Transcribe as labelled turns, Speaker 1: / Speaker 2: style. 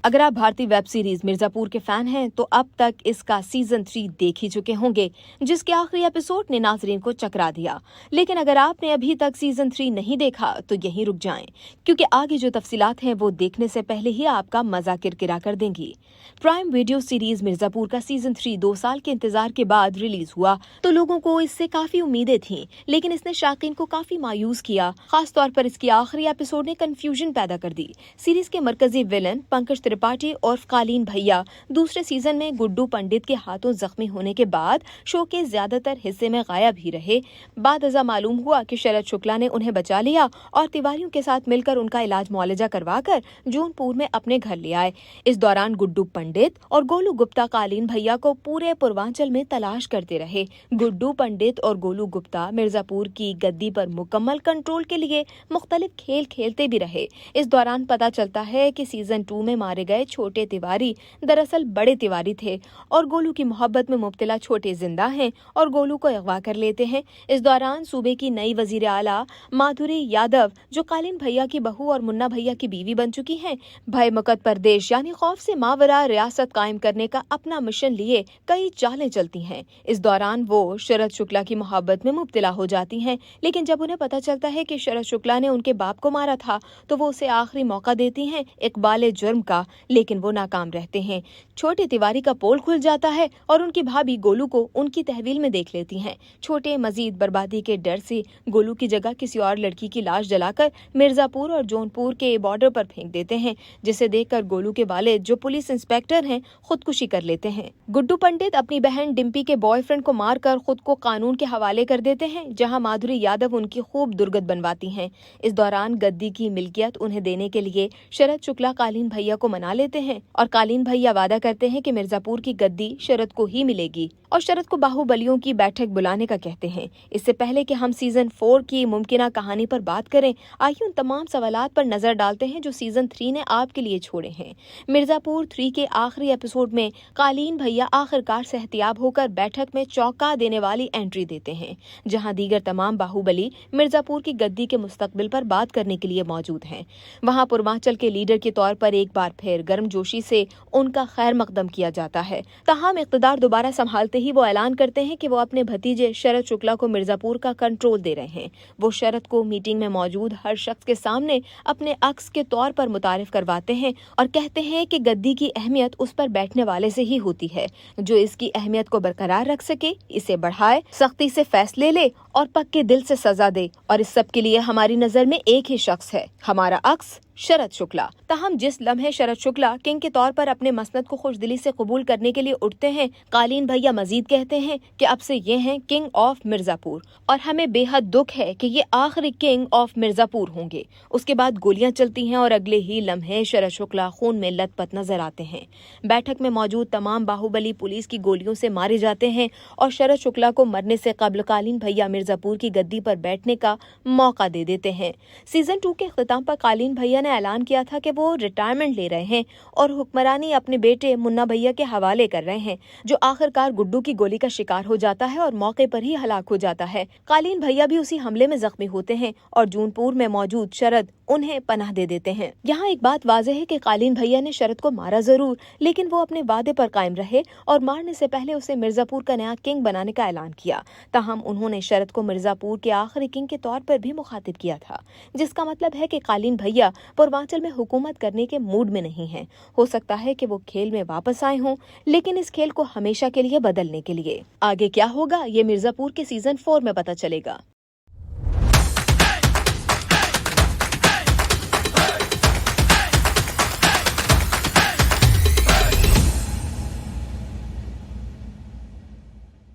Speaker 1: अगर आप भारतीय वेब सीरीज मिर्जापुर के फैन हैं तो अब तक इसका सीजन 3 देख ही चुके होंगे, जिसके आखिरी एपिसोड ने नाजरीन को चकरा दिया। लेकिन अगर आपने अभी तक सीजन 3 नहीं देखा तो यहीं रुक जाएं, क्योंकि आगे जो तफसीलात हैं वो देखने से पहले ही आपका मजा किरकिरा कर देंगी। प्राइम वीडियो सीरीज मिर्जापुर का सीजन 3 2 साल के इंतजार के बाद रिलीज हुआ तो लोगों को इससे काफी उम्मीदें थीं, लेकिन इसने शाकीन को काफी मायूस किया। खासतौर पर इसकी आखिरी एपिसोड ने कंफ्यूजन पैदा कर दी। सीरीज के मरकजी विलन पंकज त्रिपाठी और कालीन भैया दूसरे सीजन में गुड्डू पंडित के हाथों जख्मी होने के बाद शो के ज्यादातर हिस्से में गायब ही रहे। बाद अज़ा मालूम हुआ कि शरद शुक्ला ने उन्हें बचा लिया और तिवारियों के साथ मिलकर उनका इलाज मुआलजा करवाकर जौनपुर में अपने घर ले आए। इस दौरान गुड्डू पंडित और गोलू गुप्ता कालीन भैया को पूरे पूर्वांचल में तलाश करते रहे। गुड्डू पंडित और गोलू गुप्ता मिर्जापुर की गद्दी पर मुकम्मल कंट्रोल के लिए मुख्तलिफ खेल खेलते भी रहे। इस दौरान पता चलता है कि सीजन 2 में मारे गए छोटे तिवारी दरअसल बड़े तिवारी थे और गोलू की मोहब्बत में मुब्तला छोटे जिंदा हैं और गोलू को अगवा कर लेते हैं। इस दौरान सूबे की नई वजीर आला माधुरी यादव, जो कालीन भैया की बहू और मुन्ना भैया की बीवी बन चुकी हैं, भय मुकत परदेश यानी खौफ से मावरा रियासत कायम करने का अपना मिशन लिए कई चालें चलती हैं। इस दौरान वो शरद शुक्ला की मोहब्बत में मुब्तला हो जाती हैं, लेकिन जब उन्हें पता चलता है कि शरद शुक्ला ने उनके बाप को मारा था तो वो उसे आखिरी मौका देती हैं इकबाल जुर्म का, लेकिन वो नाकाम रहते हैं। छोटे तिवारी का पोल खुल जाता है और उनकी भाभी गोलू को उनकी तहवील में देख लेती हैं। छोटे मजीद बर्बादी के डर से गोलू की जगह किसी और लड़की की लाश जलाकर मिर्जापुर और जौनपुर के बॉर्डर पर फेंक देते हैं, जिसे देखकर गोलू के वालिद, जो पुलिस इंस्पेक्टर हैं, खुदकुशी कर लेते हैं। गुड्डू पंडित अपनी बहन डिम्पी के बॉयफ्रेंड को मारकर खुद को कानून के हवाले कर देते हैं, जहां माधुरी यादव उनकी खूब दुर्गत बनवाती हैं। इस दौरान गद्दी की मिल्कियत उन्हें देने के लिए शरद शुक्ला कालीन भैया को मना लेते हैं और कालीन भैया वादा करते हैं कि मिर्जापुर की गद्दी शरद को ही मिलेगी और शरद को बाहुबलियों की बैठक बुलाने का कहते हैं। इससे पहले कि हम सीजन 4 की मुमकिना कहानी पर बात करें, आइए उन तमाम सवालात पर नजर डालते हैं जो सीजन 3 ने आपके लिए छोड़े हैं। मिर्जापुर 3 के आखिरी एपिसोड में कालीन भैया आखिरकार सेहतियाब होकर बैठक में चौंका देने वाली एंट्री देते हैं, जहां दीगर तमाम बाहुबली मिर्जापुर की गद्दी के मुस्तकबिल पर बात करने के लिए मौजूद हैं। वहां पूर्वांचल के लीडर के तौर पर एक बार फिर गर्मजोशी से उनका खैर मकदम किया जाता है। तमाम इक़्तिदार दोबारा संभालते ही वो ऐलान करते हैं कि वो अपने भतीजे शरद शुक्ला को मिर्जापुर का कंट्रोल दे रहे हैं। वो शरद को मीटिंग में मौजूद हर शख्स के सामने अपने अक्स के तौर पर मुतारिफ करवाते हैं और कहते हैं कि गद्दी की अहमियत उस पर बैठने वाले से ही होती है। जो इसकी अहमियत को बरकरार रख सके, इसे बढ़ाए, सख्ती से फैसले ले और पक्के दिल से सजा दे। और इस सब के लिए हमारी नजर में एक ही शख्स है, हमारा अक्स शरद शुक्ला। तहम जिस लम्हे शरद शुक्ला किंग के तौर पर अपने मसनद को खुशदिली से कबूल करने के लिए उठते हैं, कालीन भैया मजीद कहते हैं कि अब से ये हैं किंग ऑफ मिर्जापुर और हमें बेहद दुख है कि ये आखिरी किंग ऑफ मिर्जापुर होंगे। उसके बाद गोलियां चलती हैं और अगले ही लम्हे शरद शुक्ला खून में लथपथ नजर आते हैं। बैठक में मौजूद तमाम बाहुबली पुलिस की गोलियों से मारे जाते हैं और शरद शुक्ला को मरने से कबल कालीन भैया मिर्जापुर की गद्दी पर बैठने का मौका दे देते हैं। सीजन 2 के इख्तिताम पर कालीन भैया ने ऐलान किया था कि वो रिटायरमेंट ले रहे हैं और हुक्मरानी अपने बेटे मुन्ना भैया के हवाले कर रहे हैं, जो आखिरकार गुड्डू की गोली का शिकार हो जाता है और मौके पर ही हलाक हो जाता है। कालीन भैया भी उसी हमले में जख्मी होते हैं और जौनपुर में मौजूद शरद उन्हें पनाह दे देते हैं। यहाँ एक बात वाज़ेह है कि कालीन भैया ने शरद को मारा जरूर, लेकिन वो अपने वादे पर कायम रहे और मारने से पहले उसे मिर्जापुर का नया किंग बनाने का ऐलान किया। ताहम उन्होंने शरद को मिर्जापुर के आखिरी किंग के तौर पर भी मुखातिब किया था, जिसका मतलब है कि कालीन भैया पूर्वांचल में हुकूमत करने के मूड में नहीं है। हो सकता है कि वो खेल में वापस आए हों, लेकिन इस खेल को हमेशा के लिए बदलने के लिए। आगे क्या होगा ये मिर्जापुर के सीजन 4 में पता चलेगा।